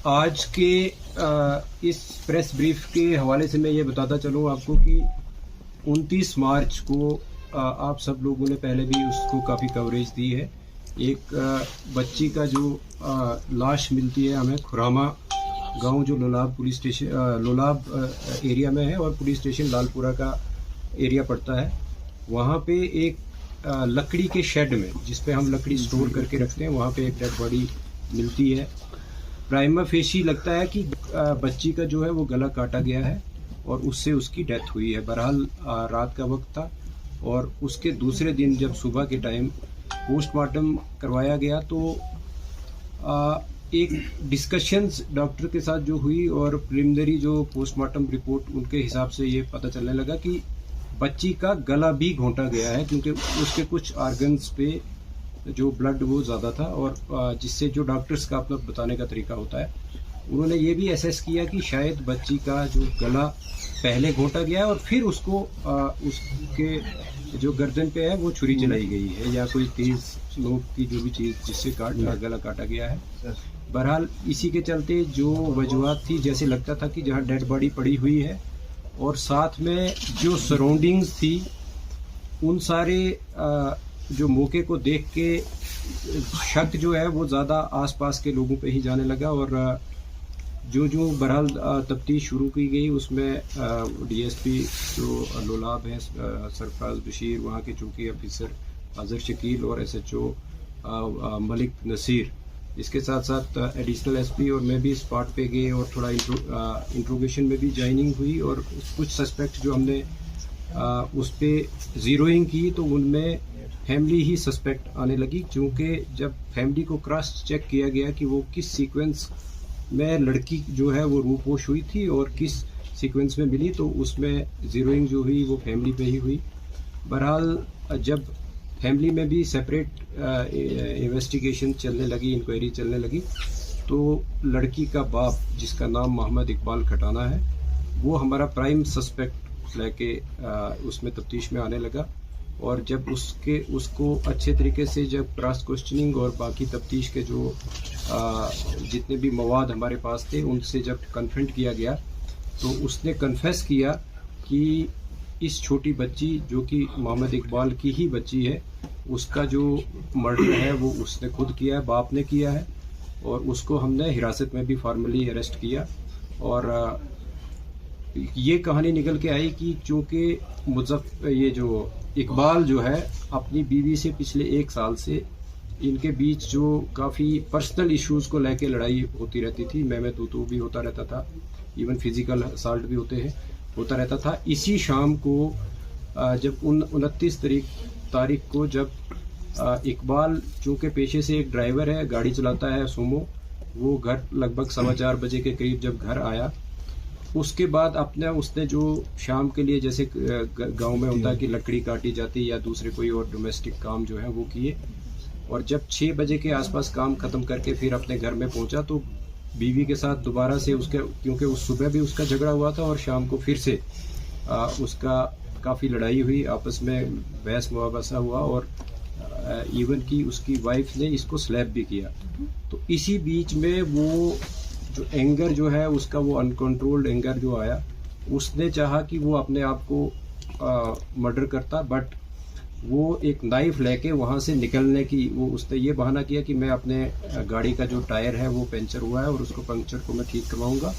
आज के इस प्रेस ब्रीफ के हवाले से मैं ये बताता चलूँ आपको कि 29 मार्च को आप सब लोगों ने पहले भी उसको काफ़ी कवरेज दी है। एक बच्ची का जो लाश मिलती है हमें खुरामा गांव जो Lolab police station Lolab area में है और पुलिस स्टेशन लालपुरा का एरिया पड़ता है। वहाँ पे एक लकड़ी के शेड में जिस पे हम लकड़ी स्टोर करके रखते हैं वहाँ पे एक डेड बॉडी मिलती है। प्राइमा फेशी लगता है कि बच्ची का जो है वो गला काटा गया है और उससे उसकी डेथ हुई है। बहरहाल रात का वक्त था और उसके दूसरे दिन जब सुबह के टाइम पोस्टमार्टम करवाया गया तो एक डिस्कशंस डॉक्टर के साथ जो हुई और प्रिलिमिनरी जो पोस्टमार्टम रिपोर्ट उनके हिसाब से ये पता चलने लगा कि बच्ची का गला भी घोंटा गया है क्योंकि उसके कुछ ऑर्गन्स पे जो ब्लड वो ज़्यादा था और जिससे जो डॉक्टर्स का अपना बताने का तरीका होता है उन्होंने ये भी एसेस किया कि शायद बच्ची का जो गला पहले घोंटा गया है और फिर उसको उसके जो गर्दन पे है वो छुरी चलाई गई है या कोई तेज नोक की जो भी चीज़ जिससे गला काटा गया है। बहरहाल इसी के चलते जो वजूहात थी जैसे लगता था कि जहाँ डेड बॉडी पड़ी हुई है और साथ में जो सराउंडिंग्स थी उन सारे जो मौके को देख के शक जो है वो ज़्यादा आसपास के लोगों पे ही जाने लगा और जो बहरहाल तफ्तीश शुरू की गई उसमें डीएसपी जो लोलाब है सरफराज बशीर, वहाँ के चौकी ऑफिसर अजहर शकील और एसएचओ मलिक नसीर, इसके साथ साथ एडिशनल एसपी और मैं भी स्पॉट पे गए और थोड़ा इंट्रोगेशन में भी ज्वाइनिंग हुई और कुछ सस्पेक्ट जो हमने उस पर ज़ीरोइंग की तो उनमें फैमिली ही सस्पेक्ट आने लगी क्योंकि जब फैमिली को क्रॉस चेक किया गया कि वो किस सीक्वेंस में लड़की जो है वो रूपोश हुई थी और किस सीक्वेंस में मिली तो उसमें ज़ीरोइंग जो हुई वो फैमिली पे ही हुई। बहरहाल जब फैमिली में भी सेपरेट इन्वेस्टिगेशन चलने लगी, इंक्वायरी चलने लगी तो लड़की का बाप जिसका नाम मोहम्मद इकबाल खटाना है वो हमारा प्राइम सस्पेक्ट लेके उसमें तफ्तीश में आने लगा और जब उसको अच्छे तरीके से जब क्रॉस क्वेश्चनिंग और बाकी तफ्तीश के जो जितने भी मवाद हमारे पास थे उनसे जब कन्फ्रंट किया गया तो उसने कन्फेस किया कि इस छोटी बच्ची जो कि मोहम्मद इकबाल की ही बच्ची है उसका जो मर्डर है वो उसने खुद किया है, बाप ने किया है और उसको हमने हिरासत में भी फॉर्मली अरेस्ट किया। और ये कहानी निकल के आई कि चूँकि ये जो इकबाल जो है अपनी बीवी से पिछले 1 साल से इनके बीच जो काफ़ी पर्सनल इश्यूज़ को लेके लड़ाई होती रहती थी, मैं तू भी होता रहता था, इवन फिजिकल असॉल्ट भी होता रहता था। इसी शाम को जब 29 तारीख को जब इकबाल चूँकि पेशे से एक ड्राइवर है, गाड़ी चलाता है सोमो, वो घर लगभग 4:15 बजे के करीब जब घर आया उसके बाद उसने जो शाम के लिए जैसे गांव में होता है कि लकड़ी काटी जाती या दूसरे कोई और डोमेस्टिक काम जो है वो किए और जब 6 बजे के आसपास काम ख़त्म करके फिर अपने घर में पहुंचा तो बीवी के साथ दोबारा से उसके क्योंकि उस सुबह भी उसका झगड़ा हुआ था और शाम को फिर से उसका काफ़ी लड़ाई हुई, आपस में बहस मुआवजा हुआ और इवन की उसकी वाइफ ने इसको स्लैप भी किया। तो इसी बीच में वो जो एंगर जो है उसका वो अनकंट्रोल्ड एंगर जो आया उसने चाहा कि वो अपने आप को मर्डर करता, बट वो एक नाइफ लेके वहाँ से निकलने की उसने ये बहाना किया कि मैं अपने गाड़ी का जो टायर है वो पंचर हुआ है और उसको पंचर को मैं ठीक करवाऊंगा।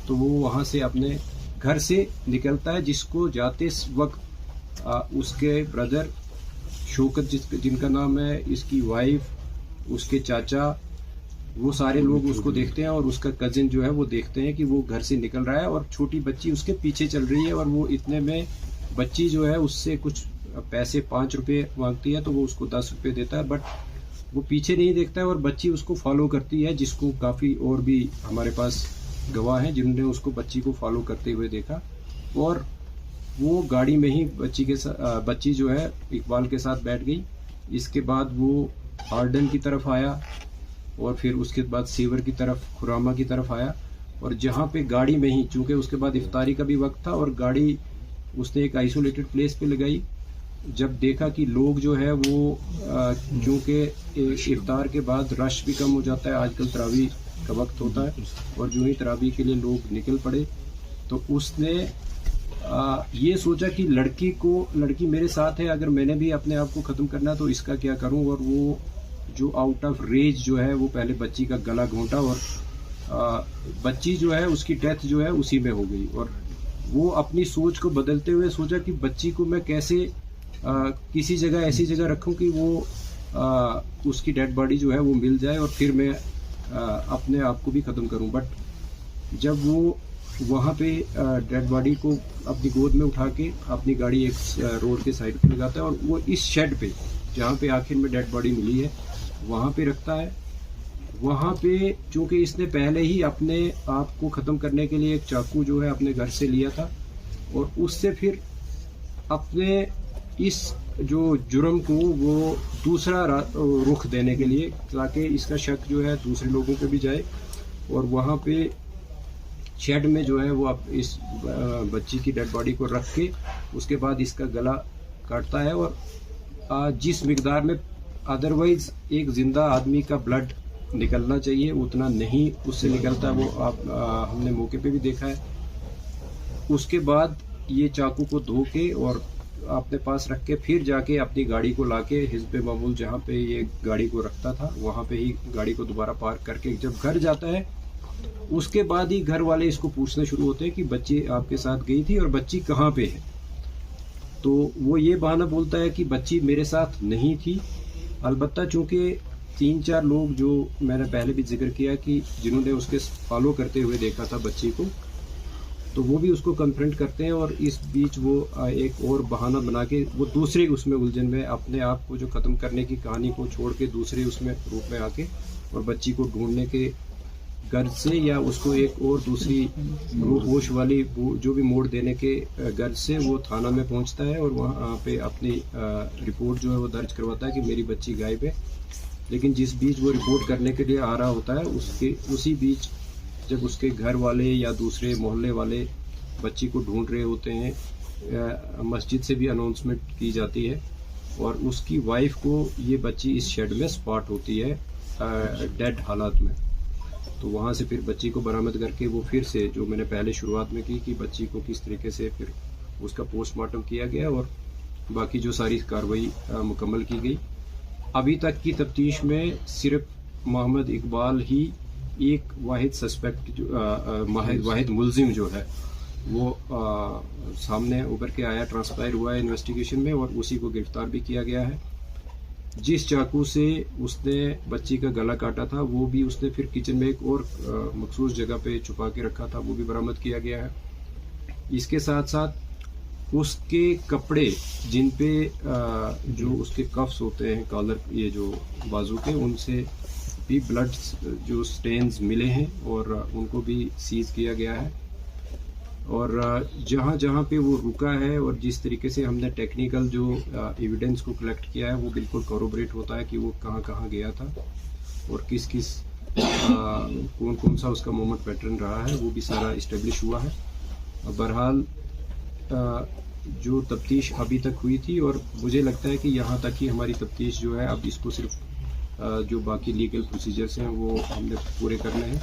तो वो वहाँ से अपने घर से निकलता है जिसको जाते वक्त उसके ब्रदर शौकत जिनका नाम है, इसकी वाइफ, उसके चाचा, वो सारे लोग उसको देखते हैं और उसका कजिन जो है वो देखते हैं कि वो घर से निकल रहा है और छोटी बच्ची उसके पीछे चल रही है और वो इतने में बच्ची जो है उससे कुछ पैसे 5 रुपये मांगती है तो वो उसको 10 रुपये देता है, बट वो पीछे नहीं देखता है और बच्ची उसको फॉलो करती है, जिसको काफ़ी और भी हमारे पास गवाह हैं जिन्होंने उसको बच्ची को फॉलो करते हुए देखा और वो गाड़ी में ही बच्ची जो है इकबाल के साथ बैठ गई। इसके बाद वो हार्डन की तरफ आया और फिर उसके बाद सीवर की तरफ, खुरामा की तरफ आया और जहाँ पे गाड़ी में ही चूँकि उसके बाद इफ्तारी का भी वक्त था और गाड़ी उसने एक आइसोलेटेड प्लेस पे लगाई। जब देखा कि लोग जो है वो क्योंकि इफ्तार के बाद रश भी कम हो जाता है, आजकल तरावी का वक्त होता है, और जो ही तरावी के लिए लोग निकल पड़े तो उसने ये सोचा कि लड़की मेरे साथ है, अगर मैंने भी अपने आप को ख़त्म करना तो इसका क्या करूं। और वो जो आउट ऑफ रेज जो है वो पहले बच्ची का गला घोंटा, और बच्ची जो है उसकी डेथ जो है उसी में हो गई। और वो अपनी सोच को बदलते हुए सोचा कि बच्ची को मैं कैसे किसी जगह ऐसी जगह रखूं कि वो उसकी डेड बॉडी जो है वो मिल जाए और फिर मैं अपने आप को भी ख़त्म करूं। बट जब वो वहाँ पे डेड बॉडी को अपनी गोद में उठा के अपनी गाड़ी एक रोड के साइड पे लगाता है, और वो इस शेड पे जहाँ पे आखिर में डेड बॉडी मिली है वहाँ पे रखता है। वहाँ पे चूँकि इसने पहले ही अपने आप को ख़त्म करने के लिए एक चाकू जो है अपने घर से लिया था, और उससे फिर अपने इस जो जुर्म को वो दूसरा रुख देने के लिए, ताकि इसका शक जो है दूसरे लोगों पे भी जाए, और वहाँ पे शेड में जो है वो अब इस बच्ची की डेड बॉडी को रख के उसके बाद इसका गला काटता है। और जिस मिकदार में अदरवाइज एक जिंदा आदमी का ब्लड निकलना चाहिए उतना नहीं उससे निकलता, वो हमने मौके पे भी देखा है। उसके बाद ये चाकू को धो के और अपने पास रख के फिर जाके अपनी गाड़ी को लाके हिज़्ब मामूल जहाँ पे ये गाड़ी को रखता था वहाँ पे ही गाड़ी को दोबारा पार्क करके जब घर जाता है, उसके बाद ही घर वाले इसको पूछने शुरू होते हैं कि बच्ची आपके साथ गई थी और बच्ची कहाँ पे है। तो वो ये बहाना बोलता है कि बच्ची मेरे साथ नहीं थी। अलबत्ता चूंकि 3-4 लोग जो मैंने पहले भी जिक्र किया कि जिन्होंने उसके फॉलो करते हुए देखा था बच्ची को, तो वो भी उसको कन्फ्रंट करते हैं, और इस बीच वो एक और बहाना बना के वो दूसरे उसमें उलझन में अपने आप को जो ख़त्म करने की कहानी को छोड़ के दूसरे उसमें रूप में आके और बच्ची को ढूंढने के गर्ज से या उसको एक और दूसरी होश वाली जो भी मोड़ देने के गर्ज से वो थाना में पहुंचता है, और वहाँ पे अपनी रिपोर्ट जो है वो दर्ज करवाता है कि मेरी बच्ची गायब है। लेकिन जिस बीच वो रिपोर्ट करने के लिए आ रहा होता है उसी बीच जब उसके घर वाले या दूसरे मोहल्ले वाले बच्ची को ढूंढ रहे होते हैं, मस्जिद से भी अनाउंसमेंट की जाती है, और उसकी वाइफ को ये बच्ची इस शेड में स्पॉट होती है डेड हालात में। तो वहाँ से फिर बच्ची को बरामद करके वो फिर से जो मैंने पहले शुरुआत में की कि बच्ची को किस तरीके से फिर उसका पोस्टमार्टम किया गया और बाकी जो सारी कार्रवाई मुकम्मल की गई। अभी तक की तफ्तीश में सिर्फ मोहम्मद इकबाल ही एक वाहिद सस्पेक्ट जो वाहिद मुलजिम जो है वो सामने उभर के आया, ट्रांसपायर हुआ है इन्वेस्टिगेशन में, और उसी को गिरफ्तार भी किया गया है। जिस चाकू से उसने बच्ची का गला काटा था वो भी उसने फिर किचन में एक और मखसूस जगह पे छुपा के रखा था, वो भी बरामद किया गया है। इसके साथ साथ उसके कपड़े जिन पे जो उसके कफ्स होते हैं कॉलर ये जो बाजू के, उनसे भी ब्लड जो स्टेन्स मिले हैं और उनको भी सीज किया गया है। और जहाँ जहाँ पे वो रुका है और जिस तरीके से हमने टेक्निकल जो एविडेंस को कलेक्ट किया है वो बिल्कुल कॉरोबरेट होता है कि वो कहाँ कहाँ गया था और किस किस कौन कौन सा उसका मूवमेंट पैटर्न रहा है, वो भी सारा इस्टेब्लिश हुआ है। बहरहाल जो तफ्तीश अभी तक हुई थी, और मुझे लगता है कि यहाँ तक ही हमारी तफ्तीश जो है, अब इसको सिर्फ जो बाकी लीगल प्रोसीजर्स हैं वो हमने पूरे करने हैं।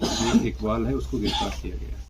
जो इकबाल है उसको गिरफ्तार किया गया है।